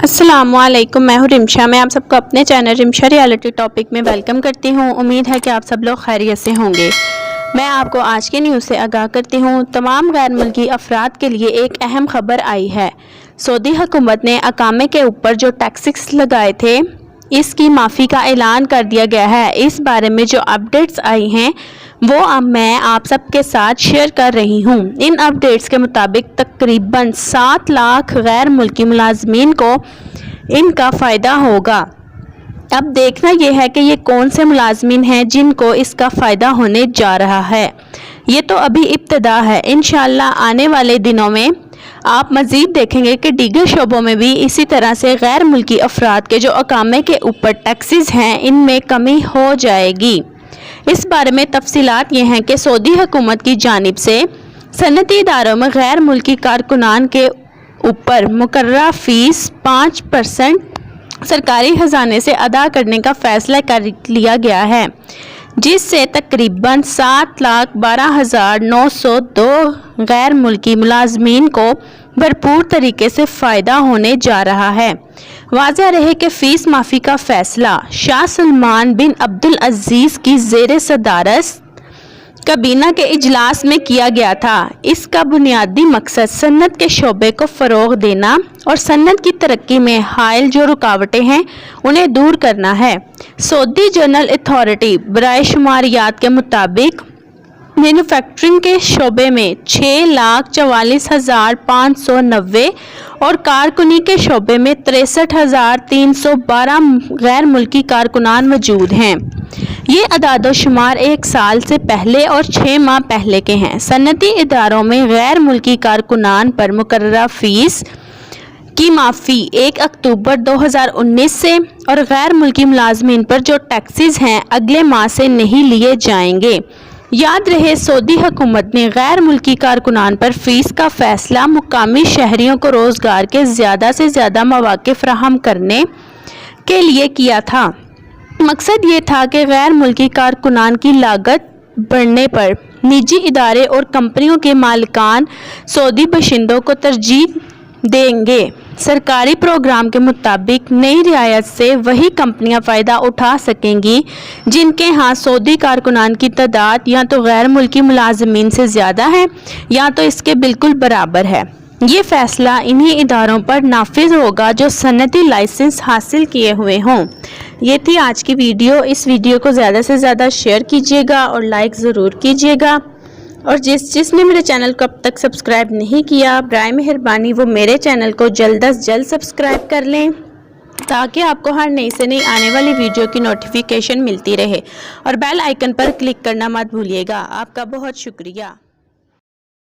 अस्सलाम वालेकुम, मैं हूँ रिमशा। मैं आप सबको अपने चैनल रिमशा रियलिटी टॉपिक में वेलकम करती हूँ। उम्मीद है कि आप सब लोग खैरियत से होंगे। मैं आपको आज के न्यूज़ से आगाह करती हूँ। तमाम गैर मुल्की अफराद के लिए एक अहम खबर आई है। सऊदी हुकूमत ने अकामे के ऊपर जो टैक्सेस लगाए थे, इसकी माफ़ी का ऐलान कर दिया गया है। इस बारे में जो अपडेट्स आई हैं वो अब मैं आप सबके साथ शेयर कर रही हूँ। इन अपडेट्स के मुताबिक तकरीबन 7 लाख गैर मुल्की मुलाजमीन को इनका फ़ायदा होगा। अब देखना यह है कि ये कौन से मुलाजमीन हैं जिनको इसका फ़ायदा होने जा रहा है। ये तो अभी इब्तिदा है। इंशाअल्लाह आने वाले दिनों में आप मज़ीद देखेंगे कि दीगर शोबों में भी इसी तरह से गैर मुल्की अफराद के जो अकामे के ऊपर टैक्सेस हैं, इनमें कमी हो जाएगी। इस बारे में तफसीलात ये हैं कि सऊदी हुकूमत की जानिब से सनती इदारों में गैर मुल्की कारकुनान के ऊपर मुकर्ररा फ़ीस 5% सरकारी ख़जाने से अदा करने का फ़ैसला कर लिया गया है, जिससे तकरीबन 7,12,902 गैर मुल्की मुलाजमीन को भरपूर तरीके से फ़ायदा होने जा रहा है। वाज़ह रहे कि फ़ीस माफ़ी का फ़ैसला शाह सलमान बिन अब्दुल अज़ीज़ की ज़ेर सदारत काबीना के इजलास में किया गया था। इसका बुनियादी मकसद सन्नत के शोबे को फ़रोग़ देना और सन्नत की तरक्की में हायल जो रुकावटें हैं उन्हें दूर करना है। सऊदी जनरल अथॉरिटी बराए शुमारियात के मुताबिक मैन्युफैक्चरिंग के शोबे में 6,44,590 और कारकुनी के शोबे में 63,312 गैर मुल्की कारकुनान मौजूद हैं। ये अदाद शुमार 1 साल से पहले और 6 माह पहले के हैं। सन्नती इदारों में गैर मुल्की कारकुनान पर मुकर्ररा फ़ीस की माफ़ी 1 अक्टूबर 2019 से और गैर मुल्की मुलाजमीन पर जो टैक्सेस हैं अगले माह से नहीं लिए जाएंगे। याद रहे, सऊदी हुकूमत ने गैर मुल्की कारकुनान पर फ़ीस का फ़ैसला मुकामी शहरियों को रोज़गार के ज़्यादा से ज़्यादा मौक़े फ़राहम करने के लिए किया था। मकसद ये था कि गैर मुल्की कारकुनान की लागत बढ़ने पर निजी इदारे और कंपनियों के मालिकान सऊदी बाशिंदों को तरजीह देंगे। सरकारी प्रोग्राम के मुताबिक नई रियायत से वही कंपनियां फ़ायदा उठा सकेंगी जिनके यहाँ सऊदी कारकुनान की तादाद या तो गैर मुल्की मुलाजमीन से ज़्यादा है या तो इसके बिल्कुल बराबर है। ये फ़ैसला इन्हीं इदारों पर नाफिज होगा जो सनती लाइसेंस हासिल किए हुए हों। ये थी आज की वीडियो। इस वीडियो को ज़्यादा से ज़्यादा शेयर कीजिएगा और लाइक ज़रूर कीजिएगा। और जिसने मेरे चैनल को अब तक सब्सक्राइब नहीं किया, बराए मेहरबानी वो मेरे चैनल को जल्द अज जल्द सब्सक्राइब कर लें ताकि आपको हर नई से नई आने वाली वीडियो की नोटिफिकेशन मिलती रहे। और बेल आइकन पर क्लिक करना मत भूलिएगा। आपका बहुत शुक्रिया।